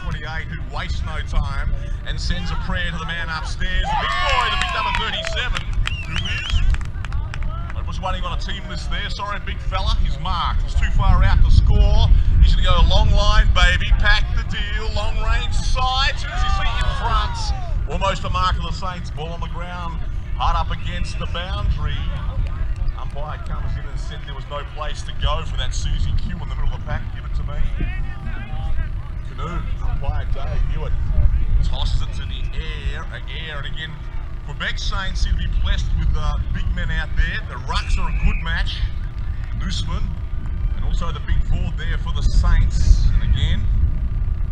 28, who wastes no time and sends a prayer to the man upstairs. The big boy, the big number 37, who is... I was waiting on a team list there. Sorry, big fella. He's marked. He's too far out to score. He's going to go a long line, baby. Pack the deal. Long range side. As soon as you see in front. Almost a mark of the Saints. Ball on the ground. Hard up against the boundary. Umpire comes in and said there was no place to go for that Susie Q in the middle of the pack. Give it to me. Canoe. Umpire Dave Hewitt tosses it to the air. And again, Quebec Saints seem to be blessed with big men out there. The Rucks are a good match. Nooseman, and also the big forward there for the Saints. And again,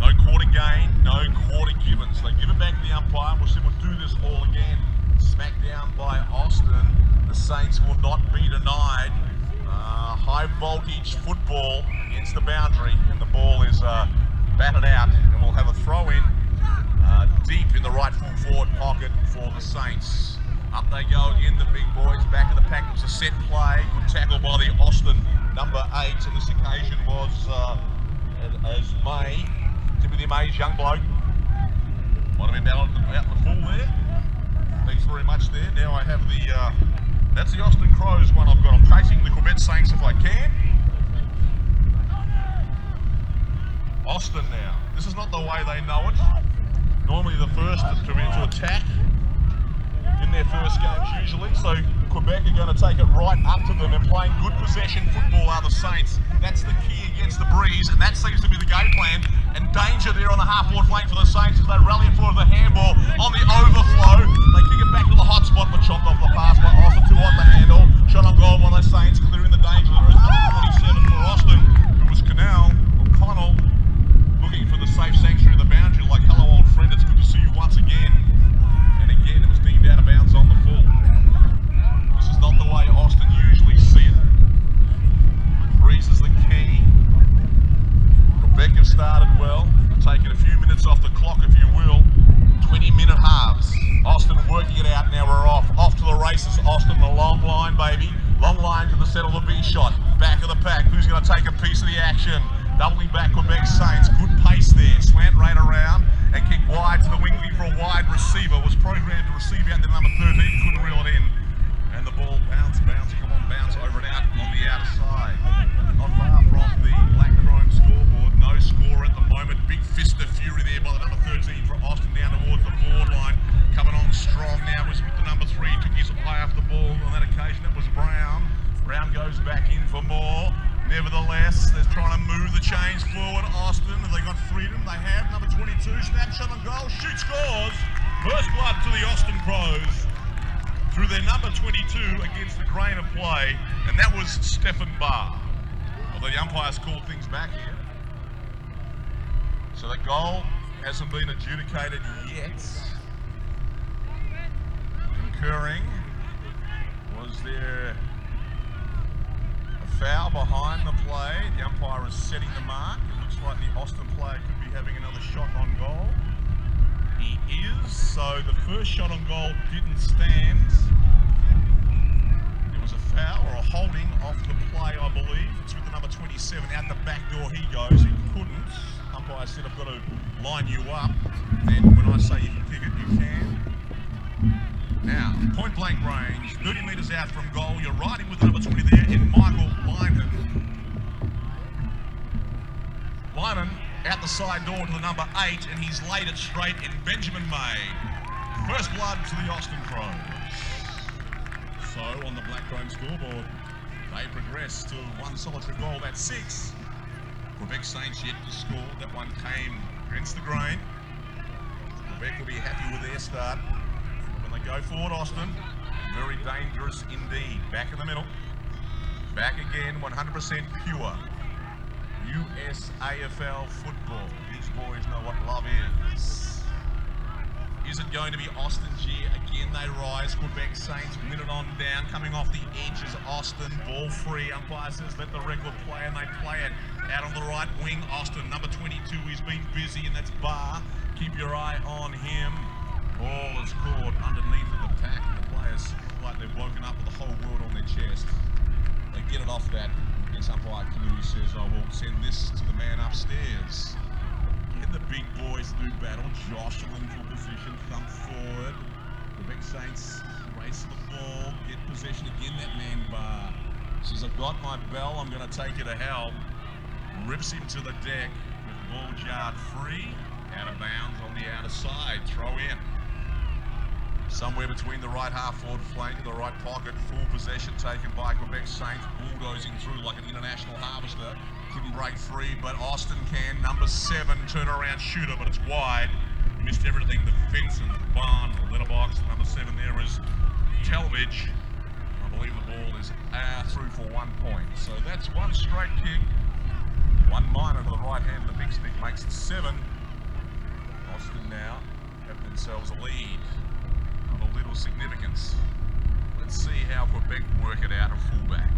no quarter gain, no quarter given. So they give it back to the umpire. We'll see we'll do this all again. Smacked down by Austin. The Saints will not be denied. High voltage football against the boundary, and the ball is batted out, and we'll have a throw in. Deep in the right full forward pocket for the Saints. Up they go again, the big boys. Back of the pack, it was a set play. Good tackle by the Austin number 8. On this occasion was as May, Timothy May's young bloke. Might have been out in the full there. Thanks very much there. Now I have the, that's the Austin Crows one I've got. I'm chasing the Quebec Saints if I can. Austin now. This is not the way they know it. Normally the first to attack in their first games usually, so Quebec are going to take it right up to them, and playing good possession football are the Saints. That's the key against the breeze, and that seems to be the game plan. And danger there on the half-forward flank for the Saints as they rally in front of the handball on the overflow. They kick it back to the hot spot, but chopped off the pass by Austin, too hot to handle. Shot on goal by the Saints, clearing the danger. There is number 47 for Austin, who was O'Connell, looking for the safe sanctuary of the boundary. Like, hello old friend, it's good to see you once again. And again, it was deemed out of bounds on the full. This is not the way Austin usually see it. Breeze is the key. Quebec have started well. Taking a few minutes off the clock, if you will. 20-minute halves. Austin working it out. Now we're off. Off to the races. Austin, the long line, baby. Long line to the settle the B shot. Back of the pack. Who's going to take a piece of the action? Doubling back Quebec Saints. Good pace there. Slant right around and kick wide to the wing for a wide receiver. Was programmed to receive out to number 13. Couldn't reel it in. And the ball bounce, come on, bounce over and out on the outer side. Not far from the black chrome scoreboard. No score at the moment. Big fist of fury there by the number 13 for Austin down towards the forward line. Coming on strong now was with the number 3. Took his eye off the ball. On that occasion, it was Brown. Brown goes back in for more. Nevertheless, they're trying to move the chains forward. Austin, have they got freedom? They have. Number 22, snapshot on goal. Shoot, scores. First blood to the Austin Crows through their number 22 against the grain of play, and that was Stephen Barr. Although the umpires called things back here. So the goal hasn't been adjudicated yet. Concurring, was there a foul behind the play? The umpire is setting the mark. It looks like the Austin player could be having another shot on goal. He is, so the first shot on goal didn't stand. It was a foul or a holding off the play, I believe. It's with the number 27, out the back door he goes. He couldn't. Umpire said, I've got to line you up. Then when I say you can kick it, you can. Now, point blank range, 30 metres out from goal. You're riding with the number 20 there in Michael Lyman. Lyman out the side door to the number 8, and he's laid it straight in Benjamin May. First blood to the Austin Crows. So on the black chrome scoreboard, they progress to one solitary goal. That's 6. Quebec Saints yet to score. That one came against the grain. Quebec will be happy with their start. But when they go forward, Austin, very dangerous indeed. Back in the middle. Back again, 100% pure. USAFL football. These boys know what love is. Is it going to be Austin G? Again they rise. Quebec Saints win it on down. Coming off the edge is Austin. Ball free. Umpire says let the record play, and they play it. Out on the right wing, Austin. Number 22, he's been busy, and that's Barr. Keep your eye on him. Ball is caught underneath of the pack. The players look like they've woken up with the whole world on their chest. They get it off that. Umpire Canoe says, I will send this to the man upstairs. Get the big boy do battle. Jostling for position, thump forward. Quebec Saints race the ball, get possession again. That man bar says, I've got my bell, I'm going to take you to hell. Rips him to the deck with ball jarred free. Out of bounds on the outer side. Throw in. Somewhere between the right half forward flank and the right pocket. Full possession taken by Quebec Saints. Bulldozing through like an international harvester. Couldn't break free, but Austin can. Number 7, turnaround shooter, but it's wide. Missed everything. The fence and the barn, the letterbox. Number 7 there is Talmadge. I believe the ball is through for 1 point. So that's one straight kick. 1 minor to the right hand of the big stick makes it 7. Austin now have themselves a lead of a little significance. Let's see how Quebec work it out at fullback.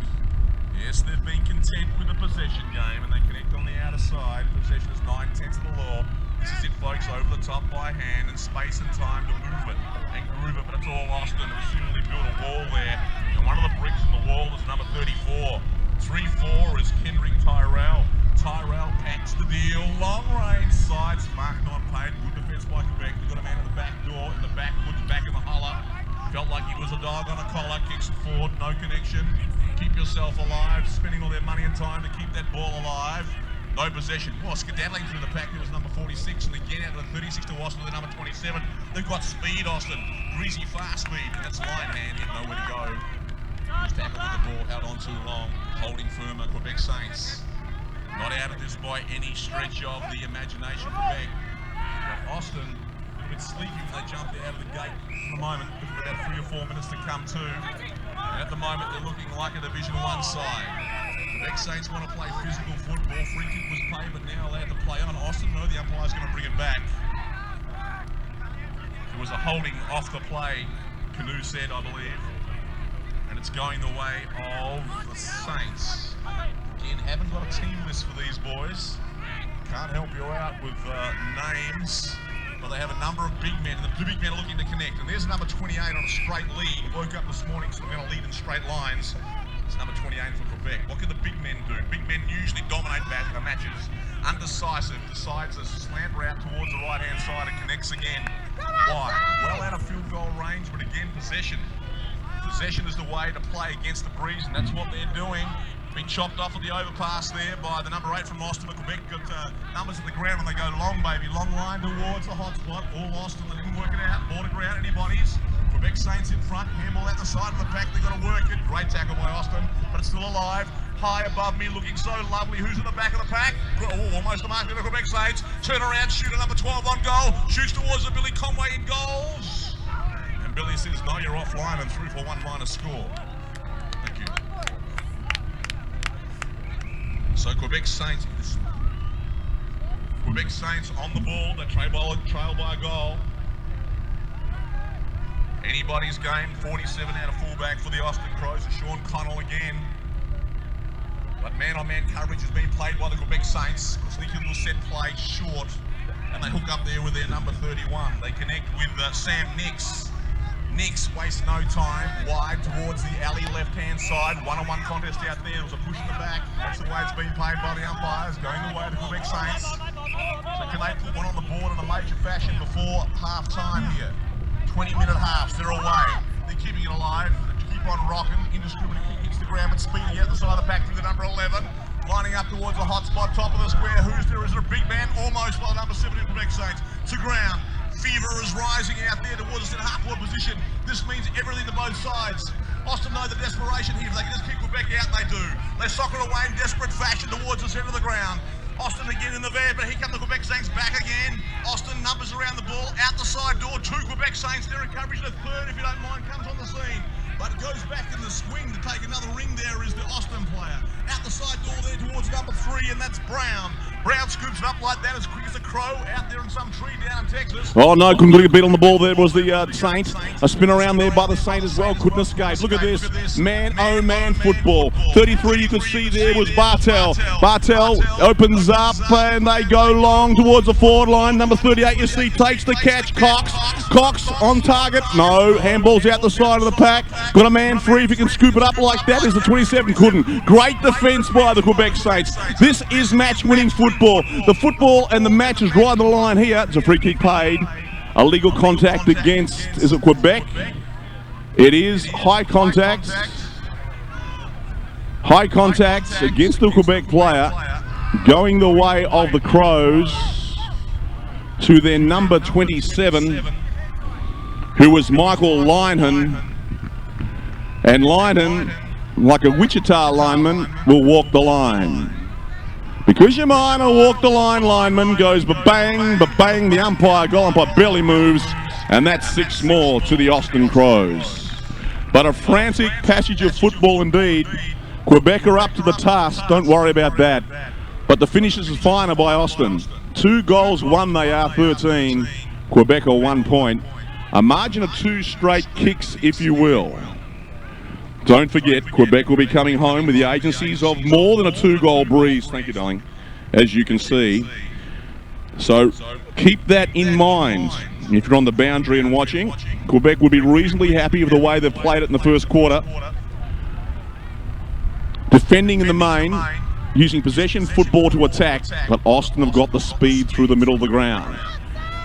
Yes, they've been content with the possession game and they connect on the outer side. Possession is 9/10 of the law. This is it, folks, over the top by hand and space and time to move it and groove it, but it's all Austin who seemingly built a wall there. And one of the bricks in the wall is number 34. 3-4 is Kendrick Tyrell. Tyrell packs the deal, long range, sides, mark not paid, good defence by Quebec. They've got a man in the back door, in the backwoods, back in the holler. Felt like he was a dog on a collar, kicks it forward, no connection. Keep yourself alive, spending all their money and time to keep that ball alive. No possession. Well, skedaddling through the pack, there was number 46, and again out of the 36 to Austin with number 27. They've got speed, Austin, greasy, fast speed, and that's line hand, he had nowhere to go. He's tackled with the ball, held on too long, holding firmer, Quebec Saints. Not out of this by any stretch of the imagination, Quebec. But Austin, a little bit sleepy when they jumped out of the gate for the moment. Looking about 3 or 4 minutes to come too. And at the moment, they're looking like a Division 1 side. Quebec Saints want to play physical football. Free kick was paid, but now allowed to play on. Austin know the umpire's going to bring it back. It was a holding off the play, Canoe said, I believe. And it's going the way of the Saints. Again, haven't got a team list for these boys. Can't help you out with names, but they have a number of big men, and the big men are looking to connect. And there's number 28 on a straight lead. Woke up this morning, so we're going to lead in straight lines. It's number 28 for Quebec. What can the big men do? Big men usually dominate matches. Undecisive, decides a slant route towards the right-hand side and connects again. Why? Well out of field goal range, but again, possession. Possession is the way to play against the breeze, and that's what they're doing. Been chopped off at the overpass there by the number 8 from Austin. Quebec got numbers at the ground and they go long, baby. Long line towards the hot spot. All Austin, they didn't work it out. Border ground, anybody's. Quebec Saints in front. Handball at the side of the pack. They've got to work it. Great tackle by Austin, but it's still alive. High above me, looking so lovely. Who's in the back of the pack? Oh, almost the mark of the Quebec Saints. Turn around, shooter number 12 on goal. Shoots towards the Billy Conway in goals. And Billy says, no, you're offline and through for 1 minus score. Thank you. So Quebec Saints on the ball. They trail by a goal. Anybody's game. 47 out of fullback for the Austin Crows. And Sean Connell again. But man-on-man coverage has been played by the Quebec Saints. Sneaky little set play short. And they hook up there with their number 31. They connect with Sam Nix. Nix wastes no time, wide towards the alley left-hand side. One-on-one contest out there. There was a push in the back. That's the way it's been played by the umpires. Going the way of the Quebec Saints. So can they put one on the board in a major fashion before half-time here? 20-minute halves. They're away. They're keeping it alive. They keep on rocking. Indiscriminate kick hits the ground, but speeding out the side of the pack through the number 11. Lining up towards the hot spot, top of the square. Who's there? Is it a big man? Almost by the number 7 in Quebec Saints. To ground. Fever is rising out there towards us in half-court position. This means everything to both sides. Austin know the desperation here. If they can just kick Quebec out, they do. They soccer away in desperate fashion towards the centre of the ground. Austin again in the van, but here come the Quebec Saints back again. Austin numbers around the ball, out the side door. 2 Quebec Saints. They're in coverage. The third, if you don't mind, comes on the scene. But it goes back in the swing to take another ring there is the Austin player. Out the side door there towards number 3, and that's Brown. Brown scoops it up like that as quick as a crow out there in some tree down in Texas. Oh no, couldn't get a beat on the ball there was the Saints. A spin around there by the Saints as well, couldn't escape. Look at this, man-oh-man football. 33 you could see there was Bartel. Bartel opens up and they go long towards the forward line. Number 38 you see takes the catch, Cox. Cox on target. No. Handball's out the side of the pack. Got a man free if he can scoop it up like that. Is the 27. Couldn't. Great defence by the Quebec Saints. This is match-winning football. The football and the match is right on the line here. It's a free kick paid. A legal contact against, is it Quebec? It is high contact. High contact against the Quebec player, going the way of the Crows to their number 27, who was Michael Linehan. And Linehan, like a Wichita lineman, will walk the line. Because your minor walk the line, lineman goes ba-bang, ba-bang, the umpire, goal umpire barely moves, and that's 6 more to the Austin Crows. But a frantic passage of football indeed. Quebec are up to the task, don't worry about that. But the finish is finer by Austin. 2 goals won, they are 13. Quebec are 1 point. A margin of 2 straight kicks, if you will. Don't forget, Quebec will be coming home with the agencies of more than a 2-goal breeze. Thank you, darling. As you can see. So keep that in mind. If you're on the boundary and watching, Quebec would be reasonably happy with the way they've played it in the first quarter. Defending in the main, using possession football to attack, but Austin have got the speed through the middle of the ground.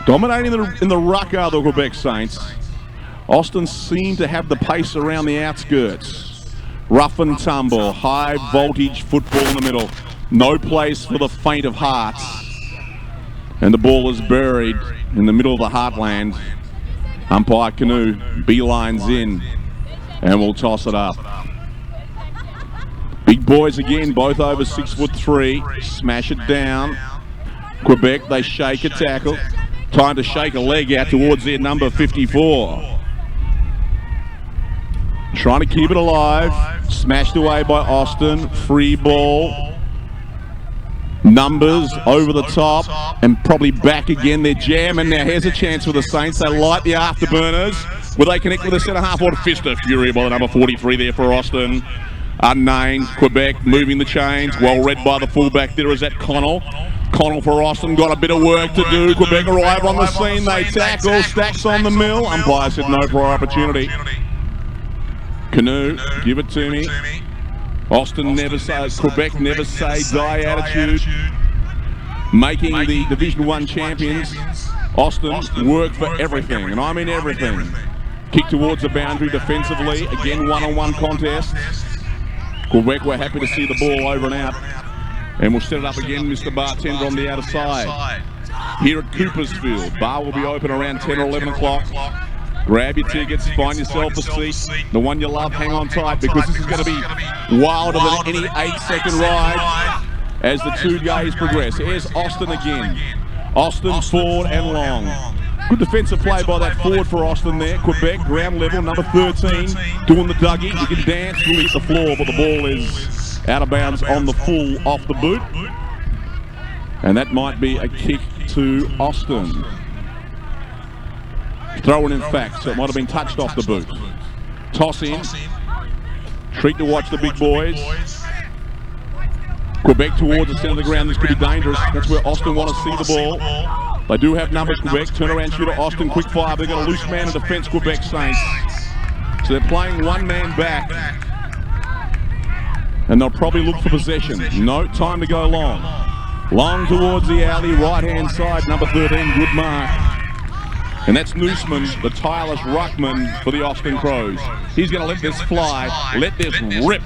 Dominating in the ruck are the Quebec Saints. Austin seem to have the pace around the outskirts. Rough and tumble, high voltage football in the middle. No place for the faint of heart. And the ball is buried in the middle of the heartland. Umpire Canoe beelines in and will toss it up. Big boys again, both over 6'3", smash it down. Quebec, they shake a tackle. Time to shake a leg out towards their number 54. Trying to keep it alive. Smashed away by Austin. Free ball. Numbers over the top and probably back again. They're jamming. Now here's a chance for the Saints. They light the afterburners. Will they connect with the centre half? What a fist of fury by the number 43 there for Austin. Unnamed. Quebec moving the chains. Well read by the fullback there is that Connell. Connell for Austin, got a bit of work to do. Quebec arrive on the scene. They tackle. Stacks on the mill. Umpire said no prior opportunity. Canoe, give it to me. Austin never says, Quebec never say die attitude. Making the Division 1 champions. Austin work for everything, and I mean everything. Kick towards the boundary defensively. Again, one-on-one contest. Quebec were happy to see the ball over and out. And we'll set it up again, Mr. Bartender on the outer side. Here at Coopersfield, bar will be open around 10 or 11 o'clock. Grab your tickets, find yourself a seat. The one you love, hang on tight, because this is going to be wilder than any 8-second ride as the 2 days progress. Here's Austin again. Austin, forward and long. Good defensive play by that forward for Austin there. Quebec, ground level, number 13, doing the Dougie. You can dance, really hit the floor, but the ball is out of bounds on the full off the boot. And that might be a kick to Austin. Throw-in in fact, so it might have been touched off the boot. Toss in. Treat to watch the big boys. Quebec towards the centre of the ground. This could be dangerous. That's where Austin want to see the ball. They do have numbers, Quebec. Turnaround shooter, Austin, quick fire. They've got a loose man in defence, Quebec Saints. So they're playing one man back. And they'll probably look for possession. No, time to go long. Long towards the alley, right-hand side, number 13, good mark. And that's Nooseman, the tireless ruckman for the Austin Crows. He's going to let this fly, let this rip.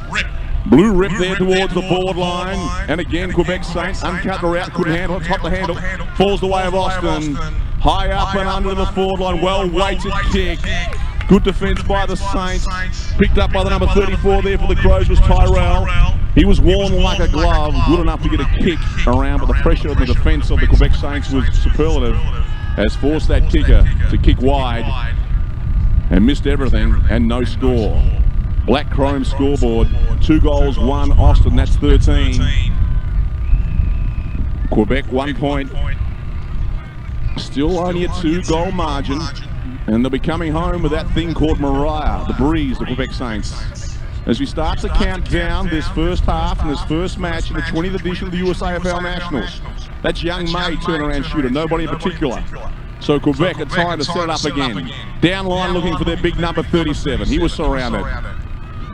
Blue rip there towards the forward line. And again, Quebec Saints, uncut the route, couldn't handle it, top the handle. Falls the way of Austin. High up and under the forward line, well-weighted kick. Good defence by the Saints. Picked up by the number 34 there for the Crows was Tyrell. He was worn like a glove, good enough to get a kick around, but the pressure on the defence of the Quebec Saints was superlative. Has forced that kicker to kick wide and missed everything and no score. Black chrome scoreboard, 2 goals, 1 Austin, that's 13. Quebec 1 point. Still only a 2-goal margin. And they'll be coming home with that thing called Mariah, the breeze, the Quebec Saints. As we start to count down this first half and this first match in the 20th edition of the USAFL Nationals. That's young May, turnaround shooter, nobody in particular. So Quebec are trying to set it up again. Down line looking for their big number 37. He was surrounded.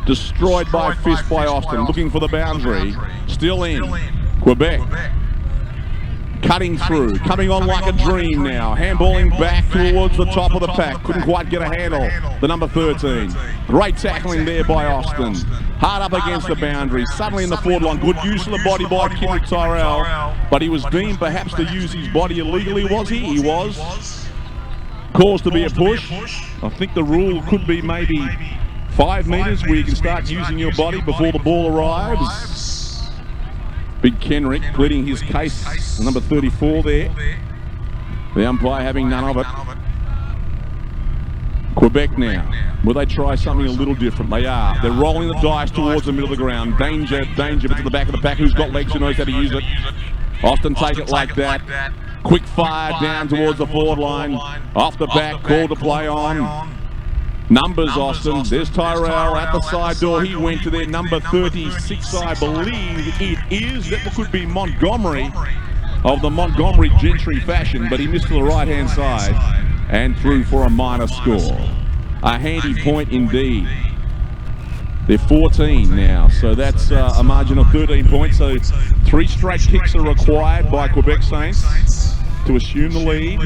Destroyed by fist by Austin. Looking for the boundary. Still in. Quebec. Cutting through. Coming on like a dream now. Handballing back towards the top of the pack. Couldn't quite get a handle. The number 13. Great tackling there by Austin. Hard up against the boundary. Suddenly in the forward line. Good use of the body by Kendrick Tyrell. But he was deemed perhaps to use his body illegally, was he? He was. Caused to be a push. I think the rule could be maybe 5 metres where you can start using your body before the ball arrives. Big Kenrick pleading his case, number 34 there. The umpire having none of it. Quebec now. Will they try something a little different? They are. They're rolling the dice towards the middle of the ground. Danger, danger, but to the back of the pack. Who's got legs, who knows how to use it. Austin take it like that. Quick fire down towards the forward line. Off the back, call to play on. Numbers, Austin. There's Tyrell at the side door. He went to their number 36, I believe it is. That could be Montgomery of the Montgomery Gentry fashion, but he missed to the right-hand side and threw for a minor score. A handy point indeed. They're 14 now, so that's a margin of 13 points. So 3 straight kicks are required by Quebec Saints to assume the lead.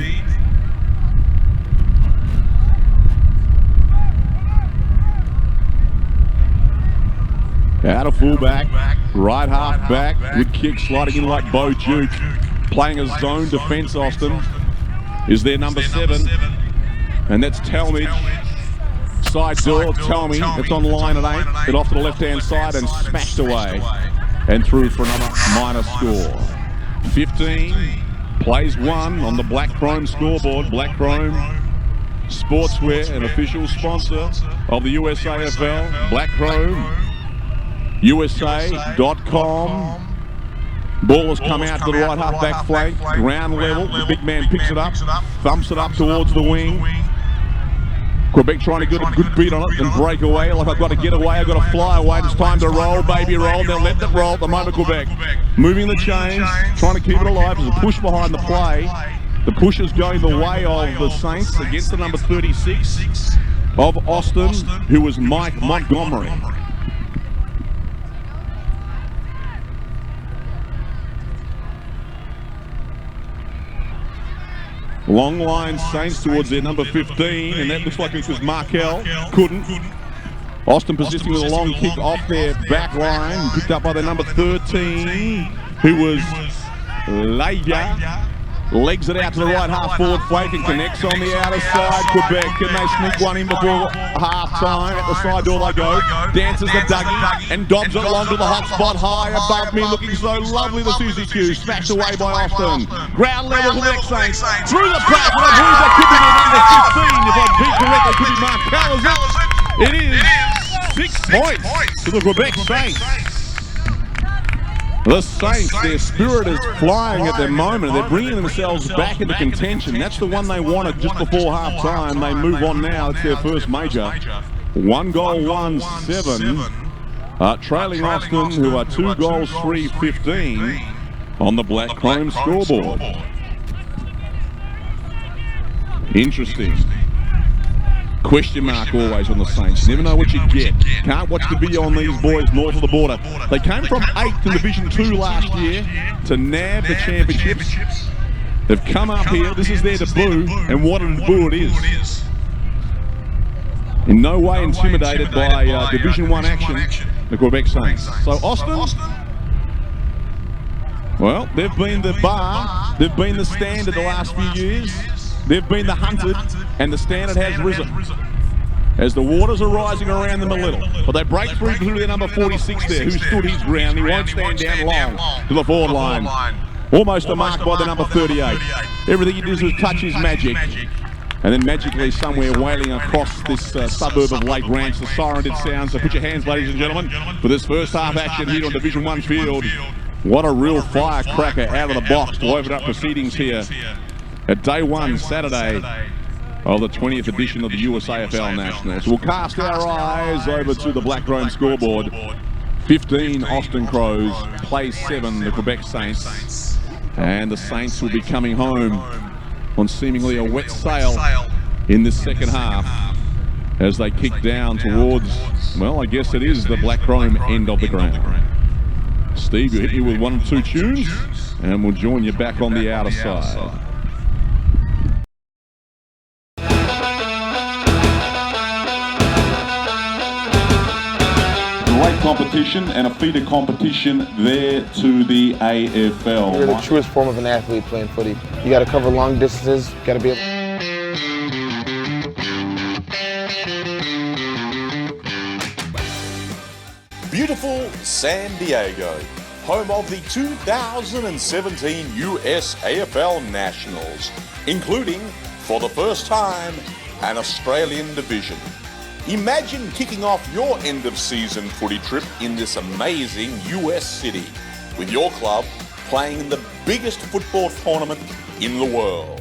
Out of fullback, right half back, good kick, sliding in like Bo Duke. Playing a zone defence, Austin, is their number 7. And that's Talmadge. Side door, Talmy, it's on line at 8. It off to the left-hand side and smashed away. And through for another minor score. 15, plays 1 on the Black Chrome scoreboard. Black Chrome Sportswear, an official sponsor of the USAFL. Black Chrome. USA.com. Ball has come out to the right half back flank, ground level. The big man picks it up, thumps it up towards the wing. Quebec trying to get a good beat on it and break away. Like, I've got to get away, I've got to fly away. It's time to roll, baby, roll. They'll let it roll at the moment, Quebec. Moving the chains, trying to keep it alive. There's a push behind the play. The push is going the way of the Saints against the number 36 of Austin, who was Mike Montgomery. Long line Saints towards their number 15, and that looks like it was Markel. Couldn't. Austin persisting with a long kick off their back line, picked up by their number 13, who was Leia. Legs it out to the right half forward flank and connects on the outer side. Quebec, can they sneak one in before half time? At the side door they go. Dances the Dougie and dobs it along to the hot spot high above me. Looking so lovely, the Susie Q. Smashed away by Austin. Ground level Quebec Saints. Through the crack, and I believe that could be their number 15. If I beat correctly, could be Mark Callis. It is 6 points to the Quebec Saints. The Saints, their spirit is flying at the moment. They're bringing themselves back into contention. That's the one they wanted just before half-time. They move on now. It's their first major. 1 goal, 1-7. Trailing Austin, who are 2 goals, 3-15 on the Black Chrome scoreboard. Interesting. Question mark always on the Saints. You never know what you get. Can't watch the video on these boys north of the border. They came from 8th in Division 2 last year to nab the championships. They've come up here. This is their debut, and what a debut it is. In no way intimidated by Division 1 action, the Quebec Saints. So Austin, well, they've been the bar, they've been the standard the last few years. They've been the hunted, and the standard has risen as the waters are rising around them a little. But they break through to their number 46 there, who stood his ground. He won't stand down long to the forward line. Almost a mark by the number 38. Everything he does is touch his magic. And then magically somewhere wailing across this suburb of Lake Ranch, the siren did sound. So put your hands, ladies and gentlemen, for this first half action here on Division 1 field. What a real firecracker out of the box to open up proceedings here at day 1, Saturday, of the 20th edition of the USAFL Nationals. We'll cast our eyes over to the Black Chrome scoreboard. 15 Austin Crows, plays 7 the Quebec Saints, and the Saints will be coming home on seemingly a wet sail in this second half as they kick down towards, well, I guess it is the Black Chrome end of the ground. Steve, you hit me with 1 or 2 tunes, and we'll join you back on the outer side. Great competition and a feeder competition there to the AFL. You're the truest form of an athlete playing footy. You got to cover long distances, got to be able... Beautiful San Diego, home of the 2017 US AFL Nationals, including, for the first time, an Australian division. Imagine kicking off your end-of-season footy trip in this amazing US city, with your club playing in the biggest football tournament in the world.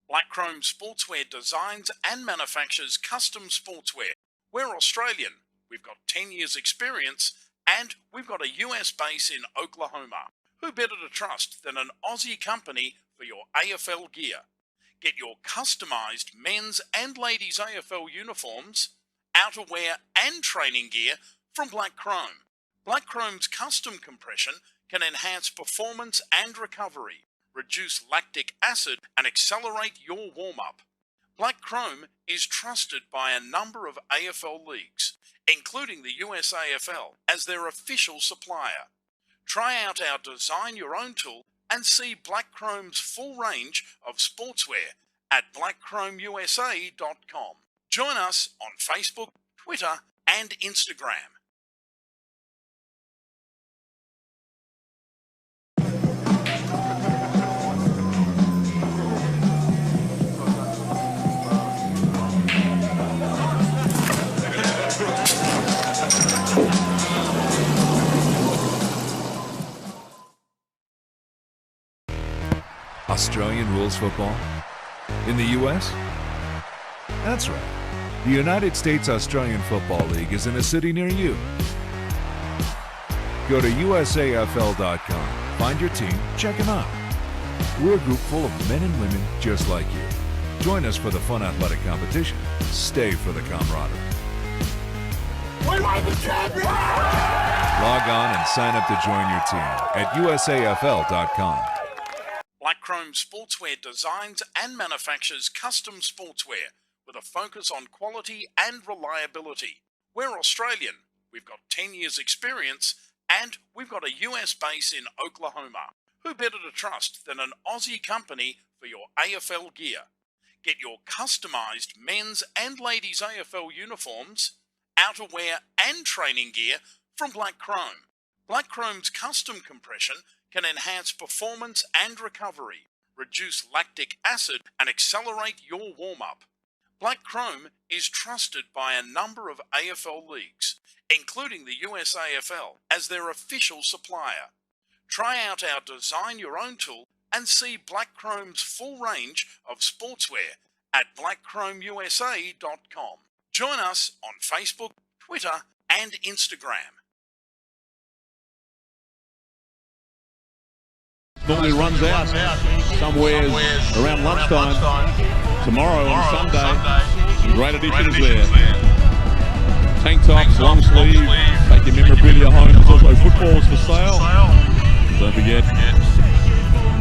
Black Chrome Sportswear designs and manufactures custom sportswear. We're Australian, we've got 10 years experience, and we've got a US base in Oklahoma. Who better to trust than an Aussie company for your AFL gear? Get your customised men's and ladies' AFL uniforms, outerwear and training gear from Black Chrome. Black Chrome's custom compression can enhance performance and recovery, reduce lactic acid and accelerate your warm-up. Black Chrome is trusted by a number of AFL leagues, including the US AFL, as their official supplier. Try out our Design Your Own tool and see Black Chrome's full range of sportswear at blackchromeusa.com. Join us on Facebook, Twitter and Instagram. Australian rules football? In the US? That's right. The United States Australian Football League is in a city near you. Go to usafl.com, find your team, check them out. We're a group full of men and women just like you. Join us for the fun athletic competition. Stay for the camaraderie. We are the champions! Log on and sign up to join your team at usafl.com. Black Chrome Sportswear designs and manufactures custom sportswear with a focus on quality and reliability. We're Australian, we've got 10 years experience, and we've got a US base in Oklahoma. Who better to trust than an Aussie company for your AFL gear? Get your customised men's and ladies' AFL uniforms, outerwear and training gear from Black Chrome. Black Chrome's custom compression can enhance performance and recovery, reduce lactic acid and accelerate your warm-up. Black Chrome is trusted by a number of AFL leagues, including the US AFL, as their official supplier. Try out our Design Your Own tool and see Black Chrome's full range of sportswear at blackchromeusa.com. Join us on Facebook, Twitter and Instagram. Normally runs out somewhere around lunchtime. Tomorrow on Sunday, some great additions there. Tank tops, long sleeve, take your memorabilia home. There's also footballs for sale. Don't forget,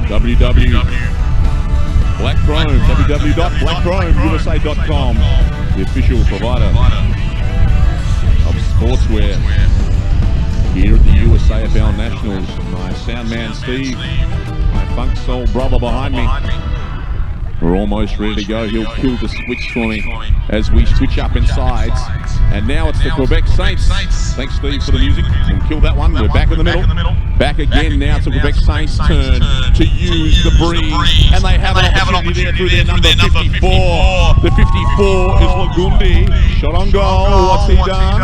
www.blackchromeusa.com, the official provider of sportswear here at the USAFL Nationals. My sound man Steve, my funk soul brother behind me. We're almost ready to go. He'll kill the switch for me as we switch up in sides. And now it's the Quebec Saints. Thanks, Steve, for the music. We'll kill that one. We're back in the middle. Back again now. It's the Quebec Saints' turn to use the breeze. And they have an opportunity there through their number 54. The 54 is Lagundi. Shot on goal. What's he done?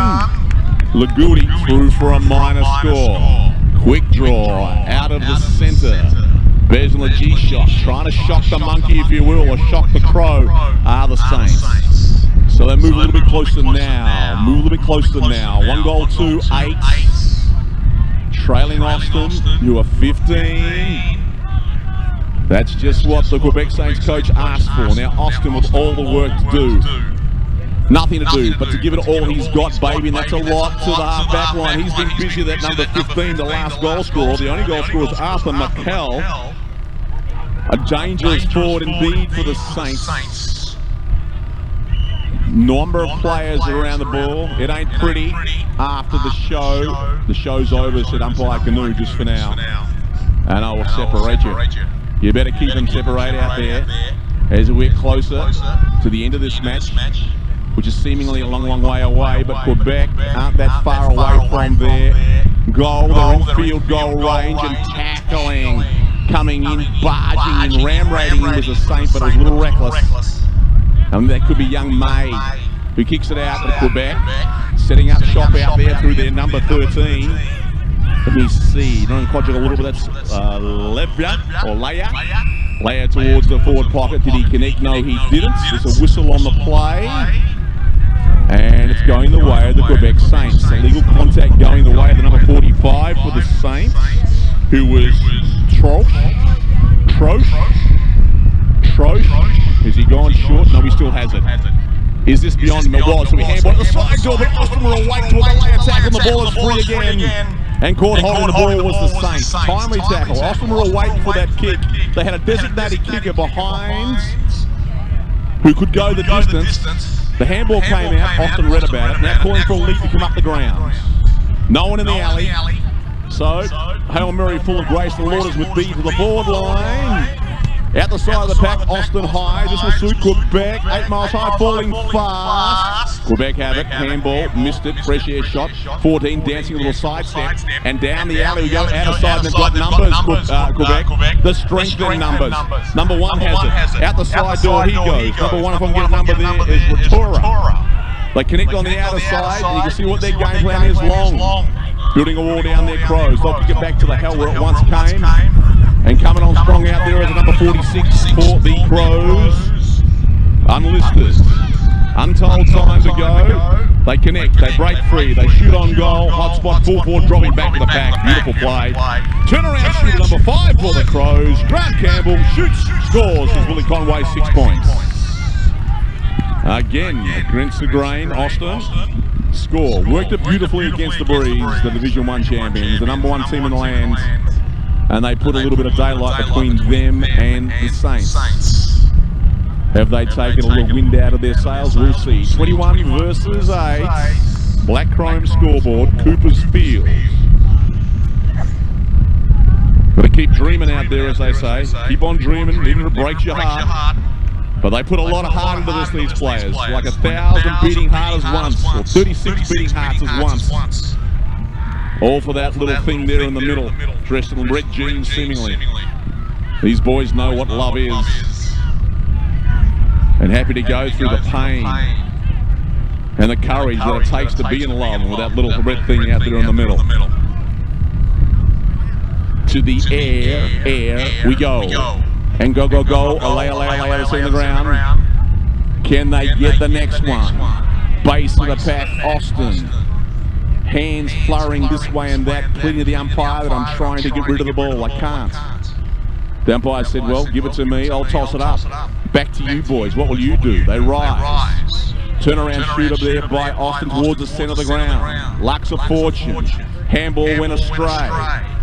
Lagundi through for a minor score. Quick draw out of the centre. Besla G-shot, trying to shock the monkey, if you will, or shock the crow, are the Saints. So they move a little bit closer now. Move a little bit closer now. 1 goal to 8. Trailing Austin, you are 15. That's just what the Quebec Saints coach asked for. Now Austin with all the work to do. Nothing to do but to give it all he's got, baby, and that's a lot to the half-back line. He's been busy at that number 15, the last goal scorer. The only goal scorer is Arthur McKell. A dangerous forward indeed for the Saints. Number of players around the ball. It ain't pretty after the show. The show's over, said umpire Canoe, just for now. And I will separate you. You better keep them separated out there as we're closer to the end of this match, which is seemingly a long, long way away, but Quebec aren't that far away from their goal. They're in field goal range and tackling, coming in, barging in, ram-raiding in was a Saint, but it was a little reckless. And that could be young May, who kicks it out to Quebec, setting up shop out there through their number 13. Let me see, don't quite a little bit, that's Leia towards the forward pocket. Did he connect? No, he didn't. There's a whistle on the play. And it's going the way of the Quebec Saints. Illegal contact going the way of the number 45 for the Saints, who was Troche. Has he gone short? No, he still has it. Is this beyond him? It was. So we handball at the side door, but Austin were awake to a lay attack, and the ball is free again. And caught holding the ball was the Saints. Timely tackle. Austin were awake for that kick. They had a designated kicker behind who could go the distance. The handball came out. Austin read about it. Now calling for a lead to come up the ground. No one in the alley. So, Hail Mary full of grace. The Lord is with thee to the forward line. Out the side of the pack, Austin high. This will suit Quebec. 8 miles high, falling fast. Quebec have it. Handball, missed it. Fresh air shot. 14 dancing a little sidestep. And down the alley we go. Out of side, and they've got numbers, Quebec. The strength in numbers. Number 1 has it. Out the side door he goes. Number 1, if I can get a number there, is Ratura. They connect on the outer side, and you can see what their game plan is. Long. Building a wall down their Crows. They'll kick it back to the hell where it once came. And coming on strong out there is a number 46 for the Crows. Unlisted. Untold time to go. They connect, they break free, they shoot on goal. Hot spot, full forward, dropping back to the pack. Beautiful play. Turnaround shoot, number 5 for the Crows. Grant Campbell shoots, scores as Willie Conway 6 points. Again, against the grain, Austin. Score. Worked it beautifully against the Breeze, the Division 1 champions, the number 1 team in the land. And they put a little bit of daylight between them and the Saints. Have they taken a little wind out of their sails? We'll see. 21 versus 8. Black Chrome scoreboard, Cooper's Field. Got to keep dreaming out there, as they say. Keep on dreaming, even if it breaks your heart. But they put a lot of heart into this, these players. Like 1,000 beating hearts as once, or 36 beating hearts as once. All for that little thing there in the middle, dressed in red jeans seemingly. These boys know what love is. And happy to go through the pain and the courage that it takes to be in love with that little red thing out there in the middle. To the air we go. And go, alay, that's on the ground. Can they get the next one? Base of the pack, Austin. hands flurrying this way and that, pleading to the umpire that I'm trying to get rid of the ball. I can't. The umpire said, well, give it to me, I'll toss it up. Back to you boys, what will you do? They rise. Turn around shoot up there by Austin towards the centre of the ground. Lucks of fortune. Handball went astray.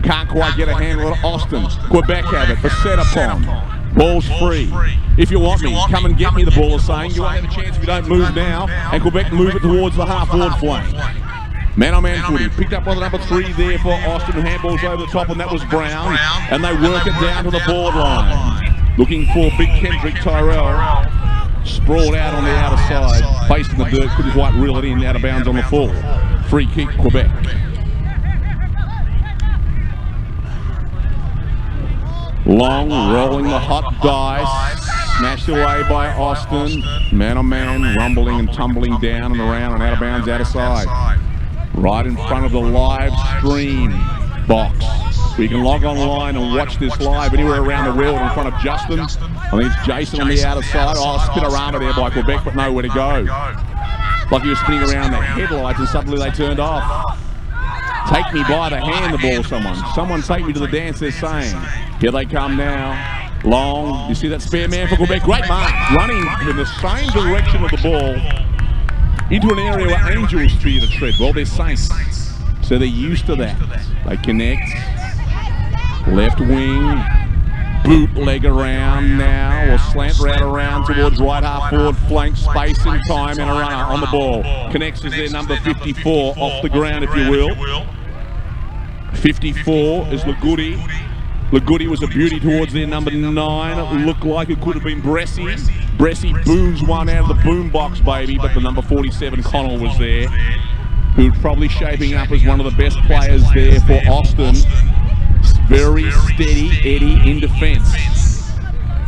Can't quite get a handle on Austin. Quebec have it, but set upon. Ball's free. If you want me, come and get me, the ball is saying. You won't have a chance if you don't move now. And Quebec move it towards the half-forward flank. Man-on-man footy. Picked up by the number 3 there for Austin. Handballs over the top, and that was Brown. And they work it down to the forward line. Looking for big Kendrick Tyrell. Sprawled out on the outer side. Faced in the dirt. Couldn't quite reel it in. Out of bounds on the full. Free kick, Quebec. Long, rolling the hot dice. Smashed away by Austin. Man-on-man, rumbling and tumbling down and around and out of bounds, out of side. Right in front of the live stream box. So you can log online and watch this live anywhere around the world in front of Justin. I think it's Jason on the outer side. Oh, spin-a-rama there by Quebec, but nowhere to go. Like he was spinning around the headlights and suddenly they turned off. Take me by the hand, the ball, someone. Someone take me to the dance, they're saying. Here they come now. Long. You see that spare man for Quebec? Great mark. Running in the same direction of the ball. Into an area where Angels fear to tread. Well, they're Saints, so they're used to that. They connect. Left wing. Bootleg around now, or slant route around towards right half forward flank. Space and time and a runner on the ball. Connects is their number 54 off the ground, if you will. 54 is Lagoudi. Lagoudi was a beauty towards their number 9. It looked like it could have been Bressie. Bressie booms one out of the boombox, baby, but the number 47, Connell, was there, who's probably shaping up as one of the best players there for Austin. Very steady Eddie in defence.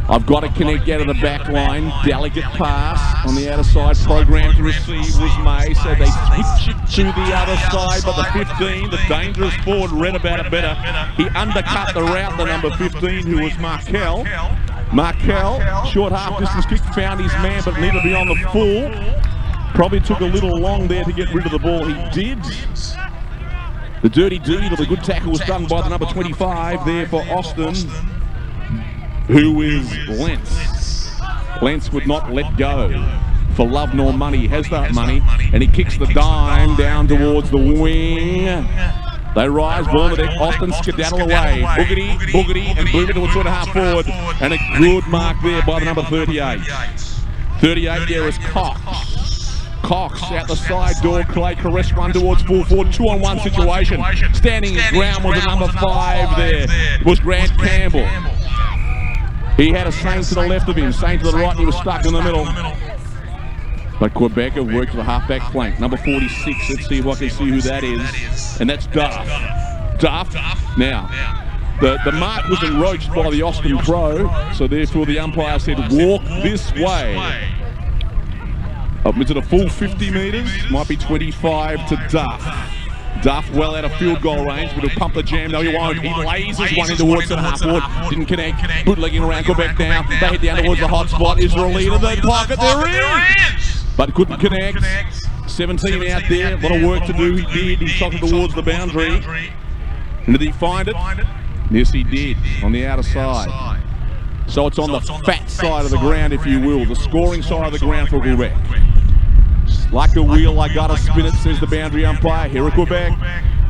I've got to connect out of the back line. Delicate pass on the outer side. Program to receive was made, so they switch it to the other side. But the 15, the dangerous forward, read about it better. He undercut the route, the number 15, who was Markel. Markel, short half-distance kick, found his man, but needed to be on the full. Probably took a little long there to get rid of the ball. He did. The dirty deed of the good tackle was done by the number 25 there for Austin, who is Lentz. Lentz would not let go for love nor money. He has that money, and he kicks the dime down towards the wing. They rise, ball to deck, Austin skedaddle away. Boogity, and boom it to a 2.5 forward, and a good mark there by the number 38. 38 there is Cox. Cox out the side door, Clay Caress run towards full forward, 2-on-1 situation. Standing his ground was the number 5 there. It was Grant Campbell. He had a Saint to the left of him, Saint to the right, and he was stuck in the middle. But Quebec have worked to the half-back flank. Number 46, let's see if I can see who that is. And that's Duff. Duff. Now, the mark was encroached by the Austin Pro, so therefore the umpire said, walk this way. Up into the full 50 metres, might be 25 to Duff. Duff well out of field goal range, but he'll pump the jam. No, he won't. He lasers one in towards the half forward. Didn't connect. Bootlegging around Quebec now. They head down towards the hot spot. Is there a leader? They pocket. There is! But couldn't connect. 17 out there. A lot of work to do. He did. He shot it towards the boundary. And did he find it? Yes, he did. On the outer side. So it's on the fat side of the ground, if you will. The scoring side of the ground for Quebec. Like a wheel, I gotta spin it, says the boundary umpire. Here at Quebec.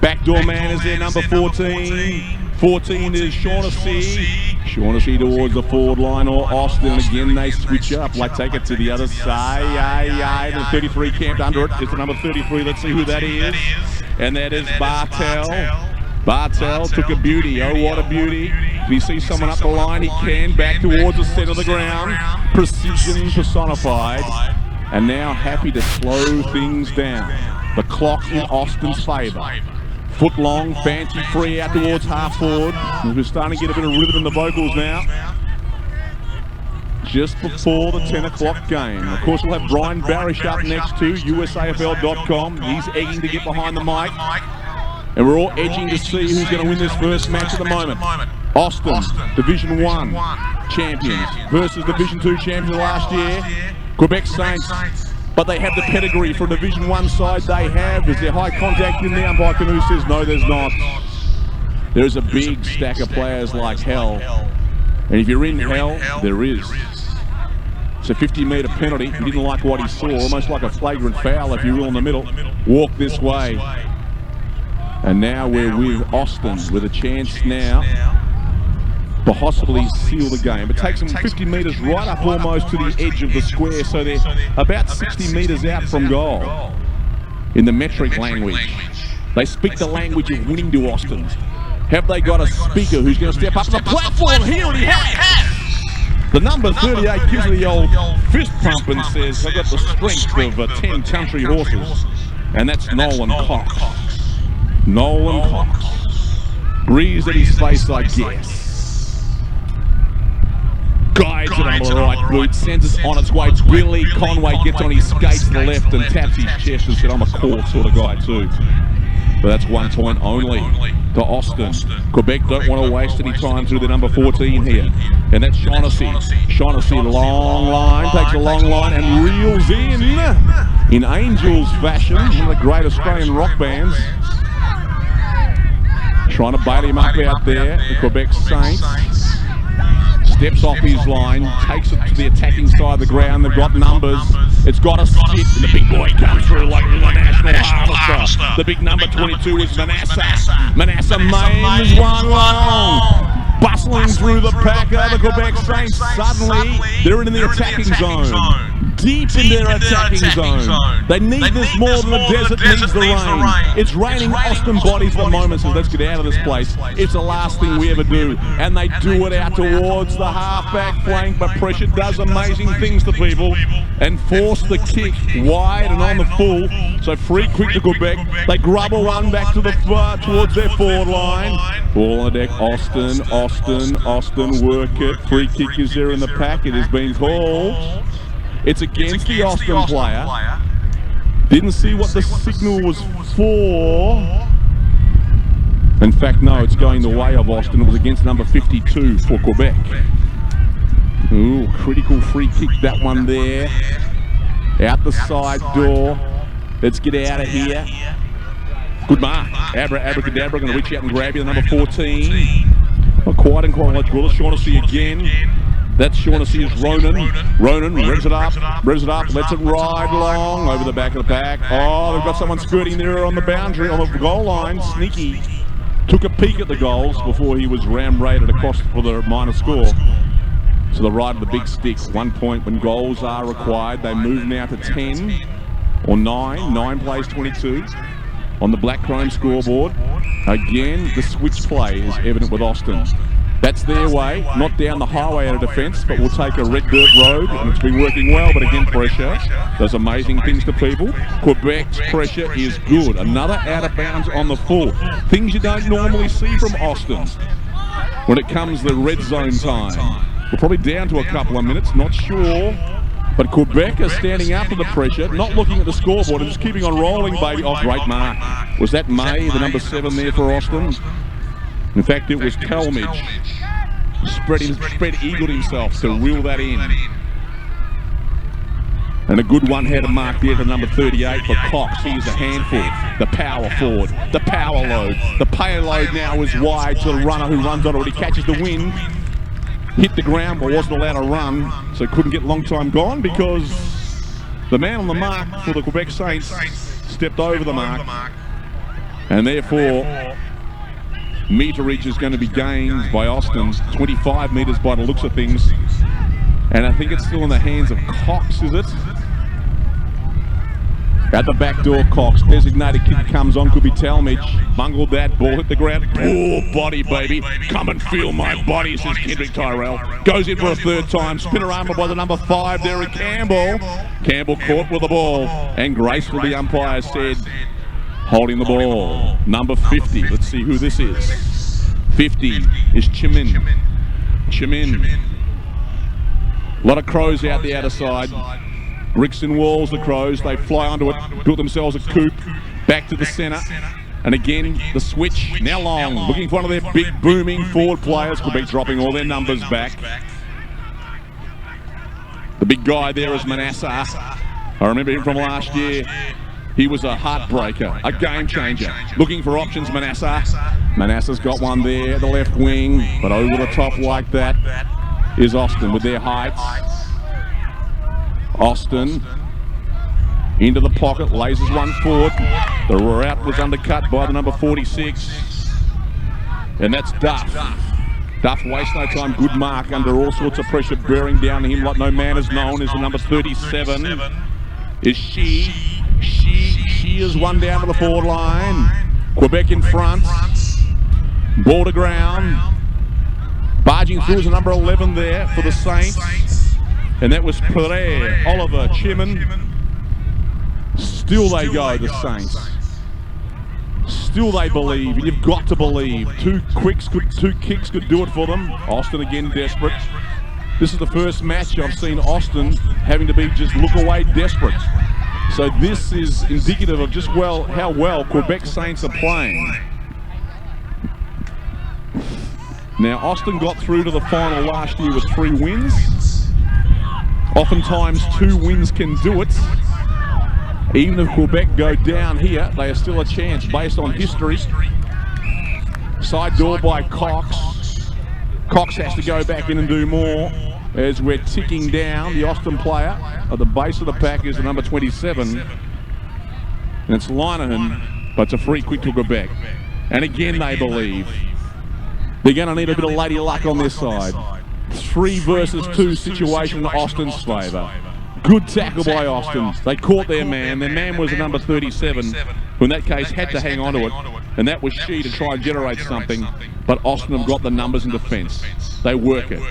Backdoor man is their number 14. 14 is Shaughnessy. Shaughnessy towards the forward line, or Austin. Again, they switch up. Like, take it to the other side. The 33 camped under it. It's the number 33. Let's see who that is. And that is Bartel. Bartel took a beauty. Oh, what a beauty. If he sees someone up the line, he can. Back towards the centre of the ground. Precision personified. And now happy to slow things down. The clock in Austin's favour. Foot long, fancy free out towards half forward. We're starting to get a bit of rhythm in the vocals now. Just before the 10 o'clock game. Of course, we'll have Brian Barish up next too, USAFL.com. He's egging to get behind the mic. And we're all edging to see who's going to win this first match at the moment. Austin, Division 1 champions versus Division 2 champions last year. Quebec Saints but they have the pedigree for a Division 1 side. They have. Is there high contact in the umpire canoe says no, there's not. There's a big stack of players like hell. And if you're in hell, there is. It's a 50-metre penalty. He didn't like what he saw, almost like a flagrant foul, if you will, in the middle. Walk this way. And now we're with Austin with a chance now to possibly seal the game. It takes them 50 metres right up almost to the edge of the square, so they're about 60 metres out from goal. In the metric language, they speak the language of winning to Austin. Have they got a speaker who's going to step up to the platform? Here he has! The number 38 gives the old fist pump and says, I've got the strength of 10 country horses. And that's Nolan Cox. Nolan Cox. Breeze at his face, I guess. Guides it under the right boot, sends it on its way. Billy Conway gets on his skates to the left and taps his chest and said, I'm a court sort of guy too. But that's 1 point only to Austin. Quebec don't want to waste any time through the number 14 here. And that's Shaughnessy. Shaughnessy, long line, takes a long line and reels in Angels fashion, one of the great Australian rock bands. Trying to bail him up out there, the Quebec Saints. Steps off his line, takes it to the attacking side of the ground. They've got numbers. It's got a sit, and the big boy comes through like the national harvester. The big number 22 is Manasseh. Manasseh Mains one long. Bustling through the pack of the Quebec Saints. Suddenly, they're in the attacking zone. Deep in their attacking zone. They need this more than the desert needs the rain. It's raining Austin bodies at the moment, so let's get out of this place. It's the last thing we ever do. And they do it out towards the half-back flank, but pressure does amazing things to people and force the kick wide and on the full. So free quick to Quebec. They grub a one back to the far towards their forward line. Ball on the deck. Austin work it. Free kick is there in the pack. It has been called. It's against the Austin player. Didn't see what the signal was for. In fact, no, it's going the way of Austin. It was against number 52 for Quebec. Ooh, critical free kick, that one there. Out the side door. Let's get out of here. Good mark. Abracadabra, going to reach out and grab you, the number 14. Not quite in chronological. Shaughnessy again. That's Shaughnessy's Ronan. Ronan revs it up, lets it ride along over the back of the pack. Oh, they've got someone skirting there on the boundary, on the goal line. Sneaky. Took a peek at the goals before he was ram-raided across for the minor score. To the right of the big stick. 1 point when goals are required. They move now to 10 or 9. 9 plays 22 on the black chrome scoreboard. Again, the switch play is evident with Austin. That's their way, not down the highway out of defence, but we'll take a red dirt road, and it's been working well, but again, pressure does amazing things to people. Quebec's pressure is good. Another out of bounds on the full. Things you don't normally see from Austin when it comes to red zone time. We're probably down to a couple of minutes, not sure. But Quebec is standing up to the pressure, not looking at the scoreboard, and just keeping on rolling, baby. Oh, great mark. Was that May, the number 7 there for Austin? In fact, it was Talmadge. Spread-eagled himself to reel that in. And a good one-header mark there to number 38 for Cox. He's a handful. The power forward, the power load. The payload now is wide to the runner who runs on it. He catches the wind. Hit the ground but wasn't allowed to run, so couldn't get long time gone because the man on the mark for the Quebec Saints stepped over the mark. And therefore, meterage is going to be gained by Austin, 25 metres by the looks of things. And I think it's still in the hands of Cox, is it? At the back door, Cox, designated kick comes on, could be Talmadge. Bungled that, ball hit the ground. Poor body, baby. Come and feel my body, says Kendrick Tyrell. Goes in for a third time. Spinner-armer by the number 5 there at Campbell. Campbell caught with the ball. And gracefully, the umpire said, holding the ball. Number 50. Let's see who this is. 50 is Chimin. A lot of crows out the outer side. Bricks and walls, the crows. They fly onto it, built themselves a coop. Back to the centre. And again, the switch. Now Long, looking for one of their big, booming forward players. Quebec dropping all their numbers back. The big guy there is Manasseh. I remember him from last year. He was a heartbreaker, a game changer. Looking for options, Manasseh. Manasseh's got one there, the left wing, but over the top like that is Austin with their heights. Austin into the pocket, lasers one forward. The route was undercut by the number 46. And that's Duff. Duff wastes no time, good mark under all sorts of pressure bearing down him like no man has known is the number 37. Is she is one down to the forward line. Quebec in front. Ball to ground. Barging through is the number 11 there for the Saints. And that was Pereira, Oliver, Chiman. Still they go, the Saints. Still they believe, and you've got to believe. Two kicks could do it for them. Austin again desperate. This is the first match I've seen Austin having to be just look away desperate. So this is indicative of just how well Quebec Saints are playing. Now Austin got through to the final last year with 3 wins. Oftentimes 2 wins can do it. Even if Quebec go down here, they are still a chance based on history. Side door by Cox. Cox has to go back in and do more as we're ticking down. The Austin player at the base of the pack is the number 27. And it's Linehan, but it's a free kick to Quebec. And again, they believe. They're going to need a bit of lady luck on this side. 3 versus 2 situation in Austin's favour. Good tackle by Austin. They caught their man. Their man was the number 37, who in that case had to hang on to it. And that was she to try and generate something. But Austin have got the numbers in defence. They work it.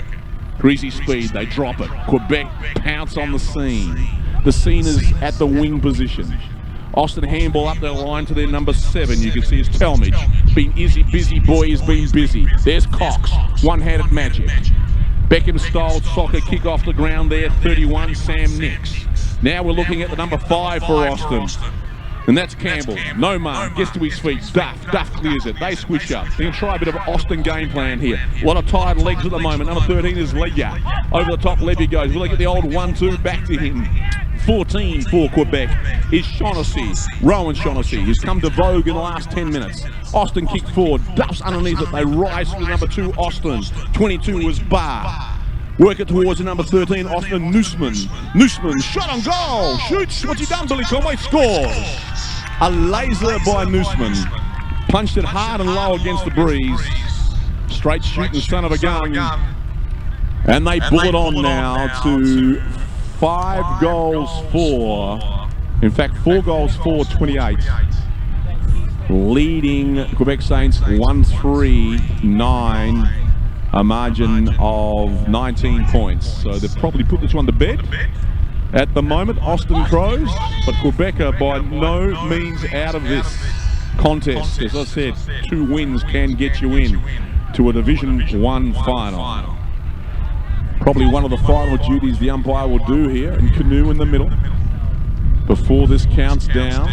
Greasy speed, they drop it. Quebec pounce on the scene. The scene is at the wing position. Austin handball up their line to their number 7. You can see his Talmadge. Been busy boy, he's been busy. There's Cox, one-handed magic. Beckham-style soccer kick off the ground there, 31, Sam Nix. Now we're looking at the number 5 for Austin. And that's Campbell. No mark, gets to his feet. Duff clears it. They switch up. They can try a bit of Austin game plan here. A lot of tired legs at the moment. Number 13 is Ledger. Over the top, Levy goes. Will they get the old 1-2 back to him? 14 for Quebec is Shaughnessy, Rowan Shaughnessy. He's come to vogue in the last 10 minutes. Austin kicked forward, Duff's underneath it. They rise to the number 2, Austin. 22 was Barr. Work it towards the number 13, Austin Nussman. Nussman, shot on goal, shoots. What's he done, Billy Conway? Scores. A laser by Nussman. Punched it hard and low against the breeze. Straight shooting son of a gun. And they pull it on now to 5 goals for, in fact 4 goals for 28. Leading Quebec Saints 1-3-9, a margin of 19 points. So they've probably put this one to bed at the moment, Austin Crows, but Quebec are by no means out of this contest. As I said, 2 wins can get you in to a Division 1 final. Probably one of the final duties the umpire will do here, and Canoe in the middle before this counts down.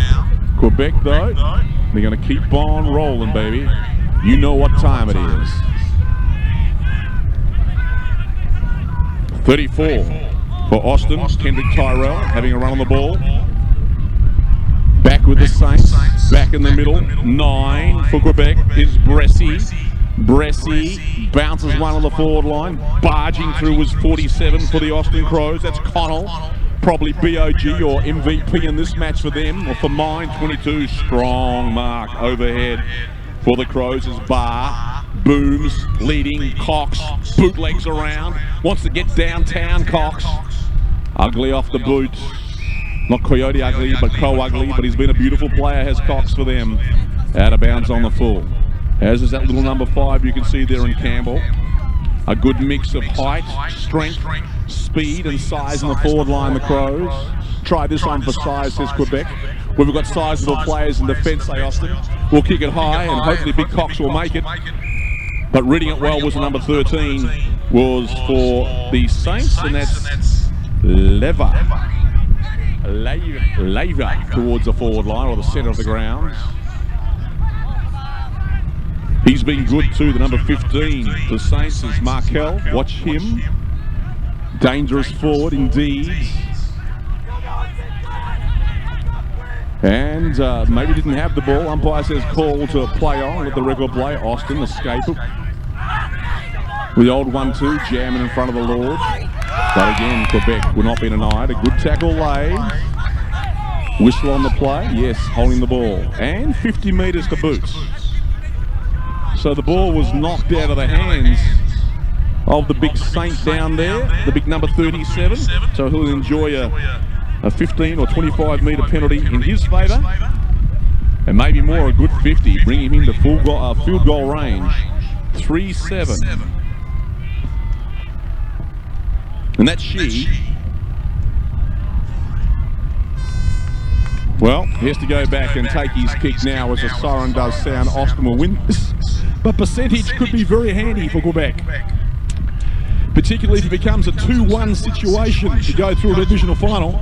Quebec though, they're going to keep on rolling, baby. You know what time it is. 34 for Austin. Kendrick Tyrell having a run on the ball. Back with the Saints. Back in the middle. 9 for Quebec is Bressy. Bressy bounces one on the forward line. Barging through was 47 for the Austin Crows. That's Connell. Probably BOG or MVP in this match for them. Or for mine, 22. Strong mark overhead for the Crows is Barr. Booms, leading, Cox, bootlegs around. Wants to get downtown, Cox. Ugly off the boot. Not Coyote ugly, but Crow ugly. But he's been a beautiful player, has Cox for them. Out of bounds on the full. As is that little number 5 you can see there in Campbell. A good mix of height, strength, speed and size in the forward line, the Crows. Try this on for size, says Quebec. We've got sizable players in defence, say Austin. We'll kick it high and hopefully Big Cox will make it. But reading it well was the number 13 was for the Saints, and that's Lever towards the forward line or the centre of the ground. He's been good too, the number 15. The Saints is Markel. Watch him. Dangerous forward indeed. And maybe didn't have the ball. Umpire says call to play on. Let the record play. Austin escape it. With the old 1-2, jamming in front of the Lord. But again, Quebec will not be denied. A good tackle laid. Whistle on the play. Yes, holding the ball. And 50 metres to boot. So the ball was knocked out of the hands of the big Saint down there, the big number 37. So he'll enjoy a 15 or 25 metre penalty in his favour. And maybe more, a good 50, bringing him to field goal range. 3-7. And that's she. Well, he has to go back and take his kick now as the siren does sound. Austin will win this. But percentage could be very handy for Quebec. Particularly if it becomes a 2-1 situation to go through a divisional final.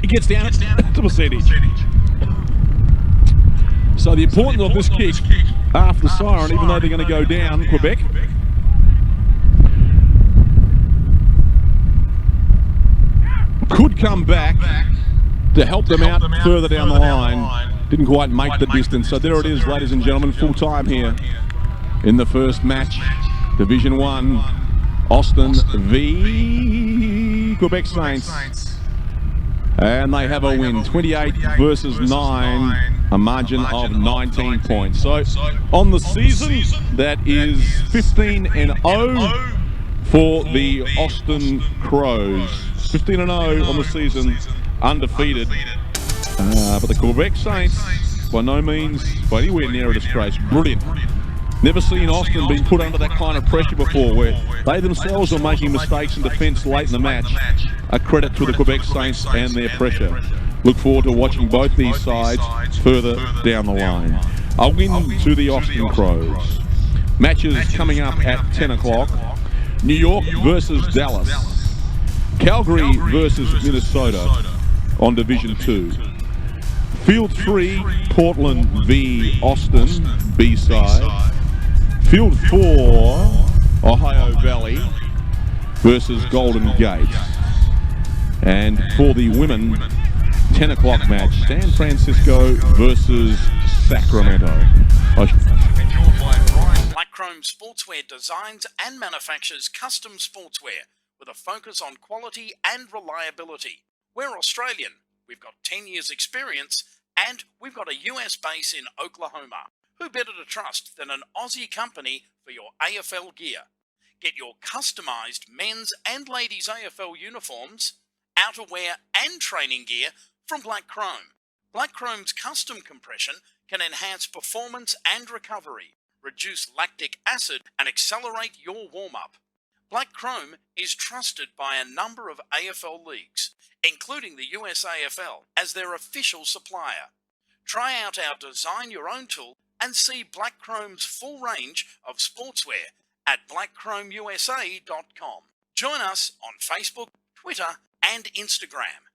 It gets down to percentage. So the importance of this kick after the siren, even though they're going to go down, Quebec, could come back to help them out further down the line. Didn't quite make the distance. So there it is, ladies and gentlemen, full time here in the first match. Division 1, Austin v Quebec Saints. And they have a win, 28 versus 9, a margin of 19 points. So on the season, that is 15-0 for the Austin Crows. 15-0 on the season, undefeated. But the Quebec Saints, by no means, by anywhere near a disgrace. Brilliant. Never seen Austin being put under that kind of pressure before, where they themselves are making mistakes in defence late in the match. A credit to the Quebec Saints and their pressure. Look forward to watching both these sides further down the line. A win to the Austin Crows. Matches coming up at 10 o'clock. New York versus Dallas. Calgary versus Minnesota on Division 2. Field 3, Portland v Austin, B-side. Field 4, Ohio Valley versus Golden Gate. And for the women, 10 o'clock match, San Francisco versus Sacramento. Black Chrome Sportswear designs and manufactures custom sportswear with a focus on quality and reliability. We're Australian, we've got 10 years experience, and we've got a US base in Oklahoma. Who better to trust than an Aussie company for your AFL gear? Get your customised men's and ladies' AFL uniforms, outerwear and training gear from Black Chrome. Black Chrome's custom compression can enhance performance and recovery, reduce lactic acid and accelerate your warm-up. Black Chrome is trusted by a number of AFL leagues, including the US AFL, as their official supplier. Try out our Design Your Own tool and see Black Chrome's full range of sportswear at blackchromeusa.com. Join us on Facebook, Twitter and Instagram.